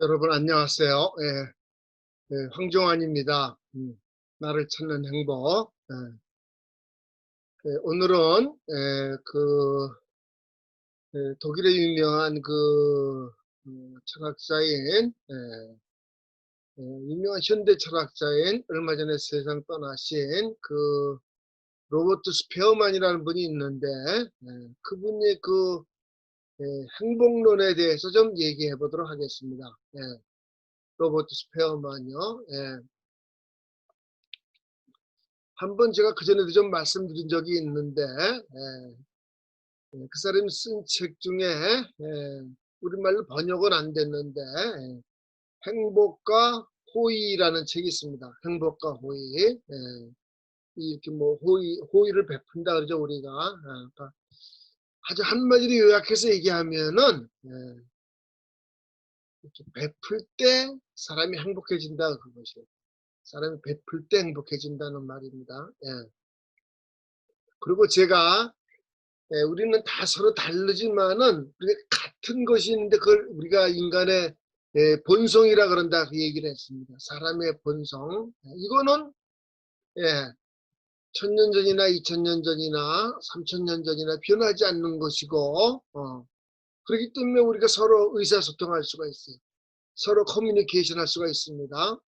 여러분 안녕하세요. 황종환입니다. 나를 찾는 행복. 오늘은 독일의 유명한 철학자인 유명한 현대 철학자인 얼마 전에 세상 떠나신 로버트 스페어만이라는 분이 있는데 그분의 행복론에 대해서 좀 얘기해 보도록 하겠습니다. 로버트 스페어만요. 한번 제가 그전에도 좀 말씀드린 적이 있는데 그 사람이 쓴 책 중에 우리말로 번역은 안 됐는데 행복과 호의라는 책이 있습니다. 행복과 호의. 이렇게 뭐 호의를 베푼다 그러죠 우리가. 그러니까 아주 한마디로 요약해서 얘기하면은 이렇게 베풀 때 사람이 행복해진다 그것이에요. 사람이 베풀 때 행복해진다는 말입니다. 그리고 제가 우리는 다 서로 다르지만은 우리가 같은 것이 있는데 그걸 우리가 인간의 본성이라 그런다 그 얘기를 했습니다. 사람의 본성. 이거는 천년 전이나 2000년 전이나 3000년 전이나 변하지 않는 것이고 그렇기 때문에 우리가 서로 의사소통할 수가 있어요. 서로 커뮤니케이션 할 수가 있습니다.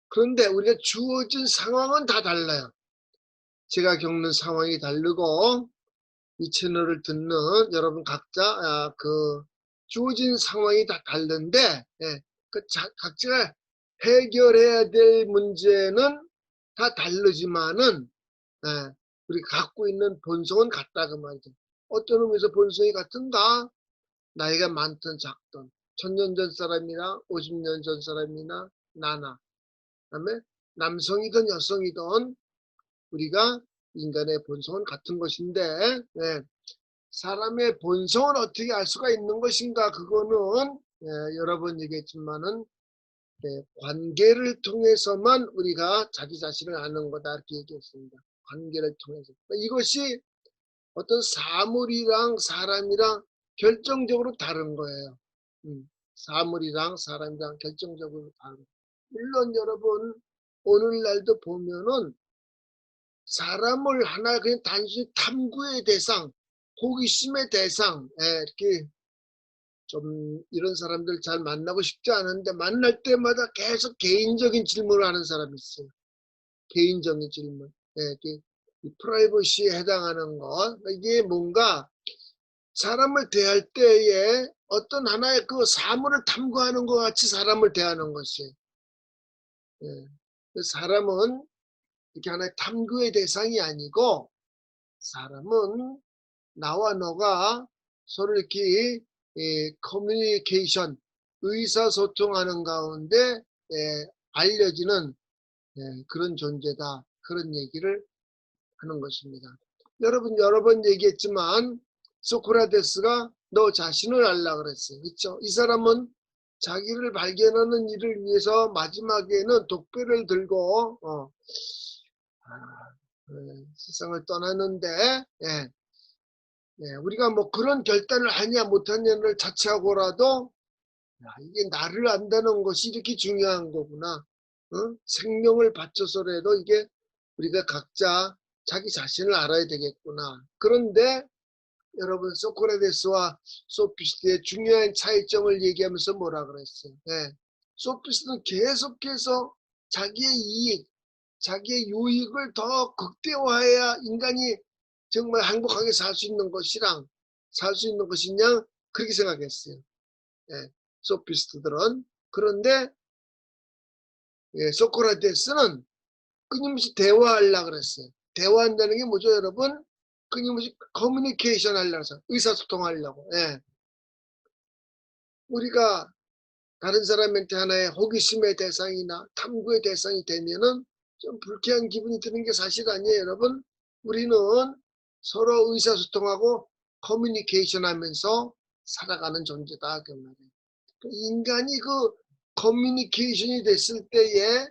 그런데 우리가 주어진 상황은 다 달라요. 제가 겪는 상황이 다르고 이 채널을 듣는 여러분 각자 주어진 상황이 다 다른데 각자 해결해야 될 문제는 다 다르지만은 우리 갖고 있는 본성은 같다 그 말이죠. 어떤 의미에서 본성이 같은가? 나이가 많든 작든 1000년 전 사람이나 50년 전 사람이나 나나 그다음에 남성이든 여성이든 우리가 인간의 본성은 같은 것인데 사람의 본성은 어떻게 알 수가 있는 것인가? 그거는 여러 번 얘기했지만은 관계를 통해서만 우리가 자기 자신을 아는 거다 이렇게 얘기했습니다. 관계를 통해서. 이것이 어떤 사물이랑 사람이랑 결정적으로 다른 거예요. 사물이랑 사람이랑 결정적으로 다른 거예요. 물론 여러분 오늘날도 보면은 사람을 하나 그냥 단순히 탐구의 대상, 호기심의 대상 이렇게 좀 이런 사람들 잘 만나고 싶지 않은데 만날 때마다 계속 개인적인 질문을 하는 사람이 있어요. 개인적인 질문. 이렇게 프라이버시에 해당하는 것. 이게 뭔가 사람을 대할 때에 어떤 하나의 그 사물을 탐구하는 것 같이 사람을 대하는 것이. 사람은 이렇게 하나의 탐구의 대상이 아니고 사람은 나와 너가 서로 이렇게 커뮤니케이션, 의사소통하는 가운데 알려지는 그런 존재다. 그런 얘기를 하는 것입니다. 여러분 여러 번 얘기했지만 소크라테스가 너 자신을 알라 그랬어요. 그렇죠? 이 사람은 자기를 발견하는 일을 위해서 마지막에는 독배를 들고 세상을 떠났는데 우리가 뭐 그런 결단을 하냐 못하냐를 자체하고라도 이게 나를 안다는 것이 이렇게 중요한 거구나. 생명을 바쳐서라도 이게 우리가 각자 자기 자신을 알아야 되겠구나. 그런데 여러분 소크라테스와 소피스트의 중요한 차이점을 얘기하면서 뭐라 그랬어요? 소피스트는 계속해서 자기의 이익, 자기의 유익을 더 극대화해야 인간이 정말 행복하게 살 수 있는 것이냐 그렇게 생각했어요. 소피스트들은. 그런데 소크라테스는 끊임없이 대화하려고 그랬어요. 대화한다는 게 뭐죠 여러분? 끊임없이 커뮤니케이션 하려고 해서 의사소통하려고. 우리가 다른 사람한테 하나의 호기심의 대상이나 탐구의 대상이 되면은 좀 불쾌한 기분이 드는 게 사실 아니에요 여러분. 우리는 서로 의사소통하고 커뮤니케이션 하면서 살아가는 존재다 그 말이에요. 인간이 그 커뮤니케이션이 됐을 때에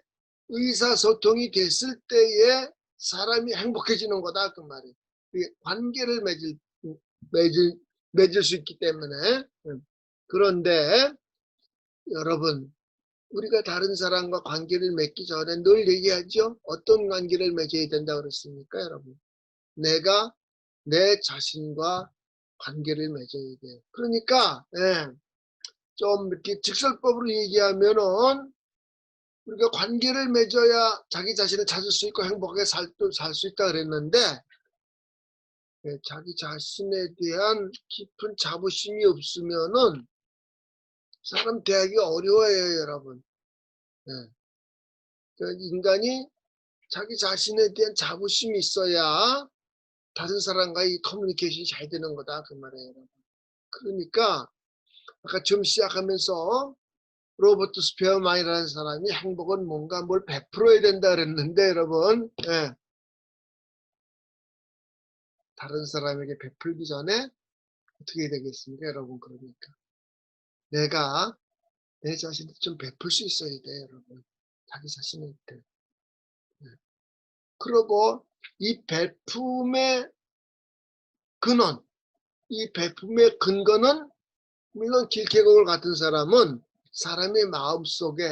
의사소통이 됐을 때에 사람이 행복해지는 거다 그 말이에요. 관계를 맺을 수 있기 때문에 그런데 여러분, 우리가 다른 사람과 관계를 맺기 전에 늘 얘기하죠. 어떤 관계를 맺어야 된다 그랬습니까, 여러분? 내가 내 자신과 관계를 맺어야 돼요. 그러니까 좀 이렇게 직설법으로 얘기하면은 우리가 관계를 맺어야 자기 자신을 찾을 수 있고 행복하게 살 수 있다 그랬는데 자기 자신에 대한 깊은 자부심이 없으면은 사람 대하기 어려워요, 여러분. 인간이 자기 자신에 대한 자부심이 있어야 다른 사람과의 커뮤니케이션이 잘 되는 거다 그 말이에요, 여러분. 그러니까 아까 처음 시작하면서 로버트 스페어만이라는 사람이 행복은 뭔가 뭘 베풀어야 된다 그랬는데 여러분, 다른 사람에게 베풀기 전에 어떻게 되겠습니까, 여러분? 그러니까 내가 내 자신을 좀 베풀 수 있어야 돼, 여러분. 자기 자신한테. 그리고 이 베품의 근원, 이 베품의 근거는 물론 킬케고르 같은 사람은 사람의 마음속에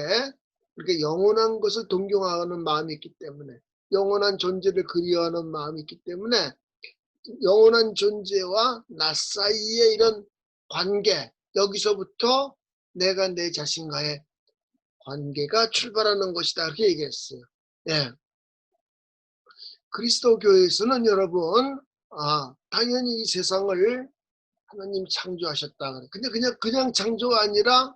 이렇게 영원한 것을 동경하는 마음이 있기 때문에 영원한 존재를 그리워하는 마음이 있기 때문에 영원한 존재와 나 사이의 이런 관계, 여기서부터 내가 내 자신과의 관계가 출발하는 것이다 이렇게 얘기했어요. 그리스도 교회에서는 여러분 당연히 이 세상을 하나님 창조하셨다 그래. 근데 그냥 창조가 아니라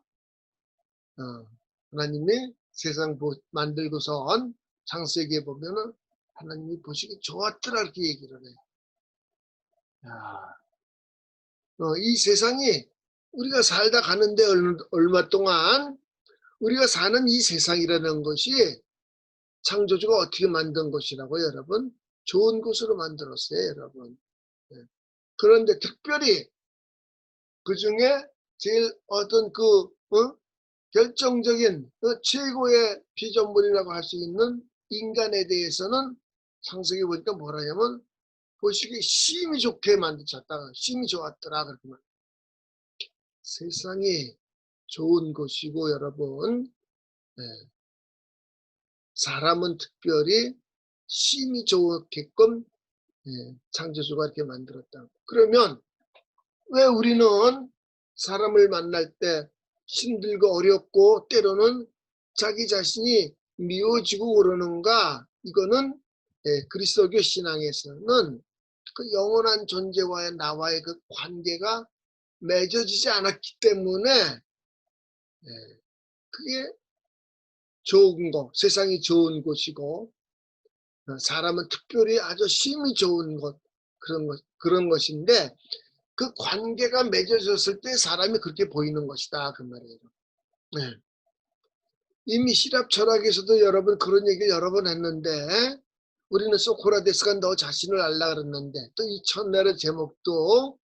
하나님이 세상 만들고선 창세기에 보면은 하나님이 보시기 좋았더라 이렇게 얘기를 해요. 이 세상이 우리가 살다 가는데 얼마 동안 우리가 사는 이 세상이라는 것이 창조주가 어떻게 만든 것이라고 여러분? 좋은 것으로 만들었어요, 여러분. 그런데 특별히 그 중에 제일 어떤 결정적인 최고의 피조물이라고 할 수 있는 인간에 대해서는 창세기 보니까 뭐라냐면 보시기에 심히 좋게 만드셨다. 심히 좋았더라. 그렇게 말. 세상이 좋은 것이고 여러분 사람은 특별히 심히 좋게끔 창조주가 이렇게 만들었다. 그러면 왜 우리는 사람을 만날 때 힘들고 어렵고 때로는 자기 자신이 미워지고 그러는가? 이거는 그리스도교 신앙에서는 그 영원한 존재와의 나와의 그 관계가 맺어지지 않았기 때문에 그게 좋은 거, 세상이 좋은 곳이고 사람은 특별히 아주 심히 좋은 것 그런 것인데 그 관계가 맺어졌을 때 사람이 그렇게 보이는 것이다 그 말이에요. 이미 시랍 철학에서도 여러분 그런 얘기를 여러 번 했는데 우리는 소크라테스가 너 자신을 알라 그랬는데 또 이 첫날의 제목도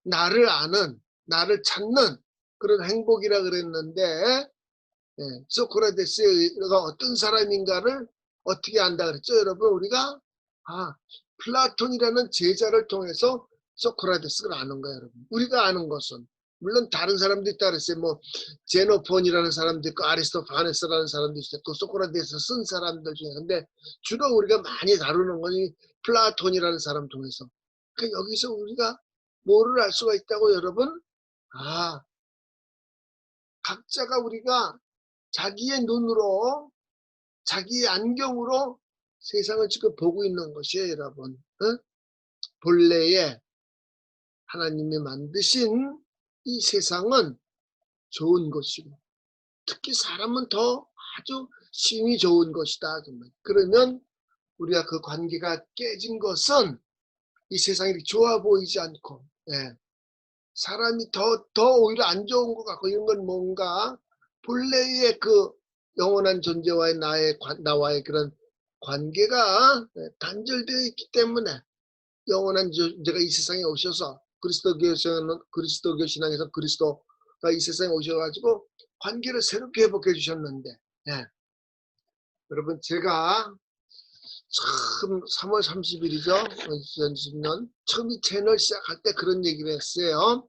나를 아는 나를 찾는 그런 행복이라 그랬는데 소크라테스가 어떤 사람인가를 어떻게 안다 그랬죠 여러분? 우리가 플라톤이라는 제자를 통해서 소크라테스를 아는 거예요 여러분. 우리가 아는 것은 물론 다른 사람도 있다 그랬어요. 뭐 제노폰이라는 사람도 있고 아리스토파네스라는 사람도 있어요. 또 소크라테스 쓴 사람들 중에. 근데 주로 우리가 많이 다루는 것이 플라톤이라는 사람 통해서. 그러니까 여기서 우리가 뭐를 알 수가 있다고 여러분? 각자가 우리가 자기의 눈으로 자기의 안경으로 세상을 지금 보고 있는 것이에요 여러분. 본래에 하나님이 만드신 이 세상은 좋은 것이고 특히 사람은 더 아주 심히 좋은 것이다. 그러면 우리가 그 관계가 깨진 것은 이 세상이 좋아 보이지 않고 사람이 더 오히려 안 좋은 것 같고 이런 건 뭔가 본래의 그 영원한 존재와의 나와의 그런 관계가 단절되어 있기 때문에 영원한 존재가 이 세상에 오셔서 그리스도교 신앙에서 그리스도가 이 세상에 오셔가지고 관계를 새롭게 회복해 주셨는데 여러분 제가 참 3월 30일이죠. 2020년 처음 이 채널 시작할 때 그런 얘기를 했어요.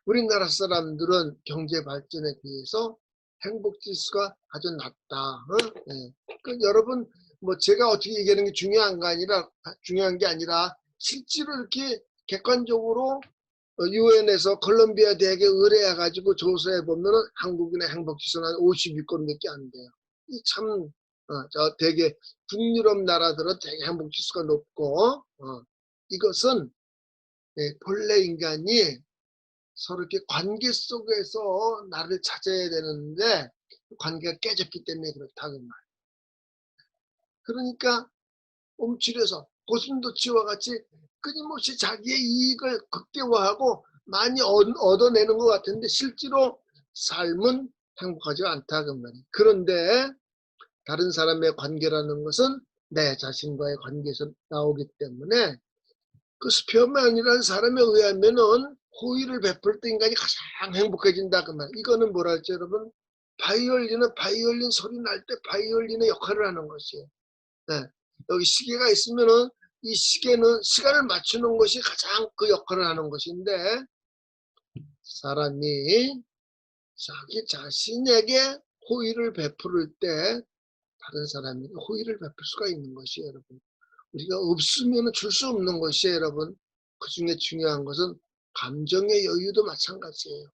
우리나라 사람들은 경제 발전에 비해서 행복 지수가 아주 낮다. 예. 여러분 뭐 제가 어떻게 얘기하는 게 중요한 게 아니라 실제로 이렇게 객관적으로 유엔에서 콜롬비아 대학에 의뢰해 가지고 조사해 보면은 한국인의 행복 지수는 한 52건밖에 안 돼요. 이 참 저 되게 북유럽 나라들은 되게 행복 지수가 높고 이것은 본래 인간이 서로 이렇게 관계 속에서 나를 찾아야 되는데 관계가 깨졌기 때문에 그렇다는 말. 그러니까 움츠려서 고슴도치와 같이 끊임없이 자기의 이익을 극대화하고 많이 얻어내는 것 같은데 실제로 삶은 행복하지 않다 그 말이에요. 그런데 다른 사람의 관계라는 것은 내 자신과의 관계에서 나오기 때문에 그 스피어맨이라는 사람에 의하면은 호의를 베풀 때 인간이 가장 행복해진다 그 말. 이거는 뭐라 했죠 여러분? 바이올린은 바이올린 소리 날 때 바이올린의 역할을 하는 것이에요. 네. 여기 시계가 있으면은 이 시계는 시간을 맞추는 것이 가장 그 역할을 하는 것인데 사람이 자기 자신에게 호의를 베풀을 때 다른 사람에게 호의를 베풀 수가 있는 것이에요 여러분. 우리가 없으면 줄 수 없는 것이에요 여러분. 그중에 중요한 것은 감정의 여유도 마찬가지예요.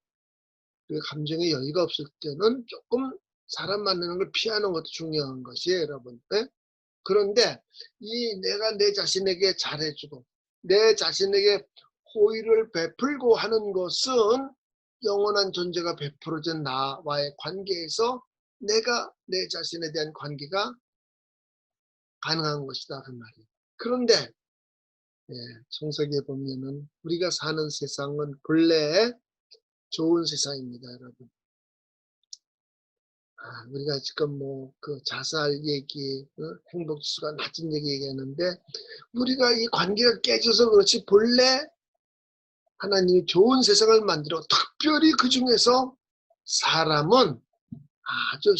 그 감정의 여유가 없을 때는 조금 사람 만나는 걸 피하는 것도 중요한 것이에요 여러분. 네? 그런데 내가 내 자신에게 잘해주고 내 자신에게 호의를 베풀고 하는 것은 영원한 존재가 베풀어진 나와의 관계에서 내가 내 자신에 대한 관계가 가능한 것이다 그 말이에요. 그런데 성서기에 보면은 우리가 사는 세상은 본래 좋은 세상입니다 여러분. 우리가 지금 뭐 그 자살 얘기, 행복 지수가 낮은 얘기 얘기하는데 우리가 이 관계가 깨져서 그렇지 본래 하나님이 좋은 세상을 만들어 특별히 그 중에서 사람은 아주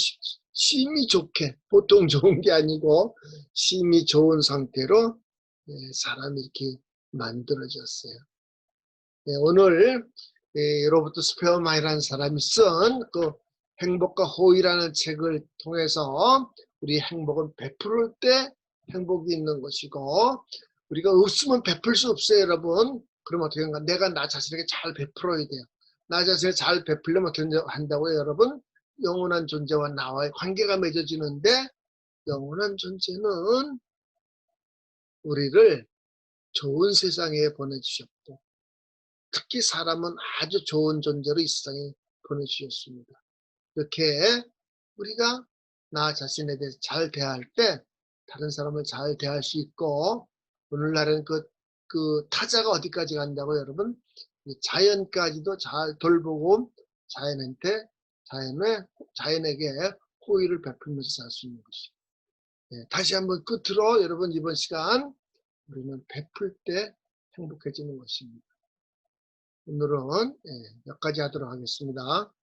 심히 좋게 보통 좋은 게 아니고 심히 좋은 상태로 사람이 이렇게 만들어졌어요. 오늘 로버트 스페어만이라는 사람이 쓴 그 행복과 호의라는 책을 통해서 우리 행복은 베풀을 때 행복이 있는 것이고 우리가 없으면 베풀 수 없어요 여러분. 그럼 어떻게 한가? 내가 나 자신에게 잘 베풀어야 돼요. 나 자신에게 잘 베풀려면 어떻게 한다고요 여러분? 영원한 존재와 나와의 관계가 맺어지는데 영원한 존재는 우리를 좋은 세상에 보내주셨고 특히 사람은 아주 좋은 존재로 이 세상에 보내주셨습니다. 이렇게 우리가 나 자신에 대해서 잘 대할 때 다른 사람을 잘 대할 수 있고 오늘날은 그 타자가 어디까지 간다고 여러분? 자연까지도 잘 돌보고 자연에게 호의를 베풀면서 살 수 있는 것이. 다시 한번 끝으로 여러분 이번 시간 우리는 베풀 때 행복해지는 것입니다. 오늘은 여기까지 하도록 하겠습니다.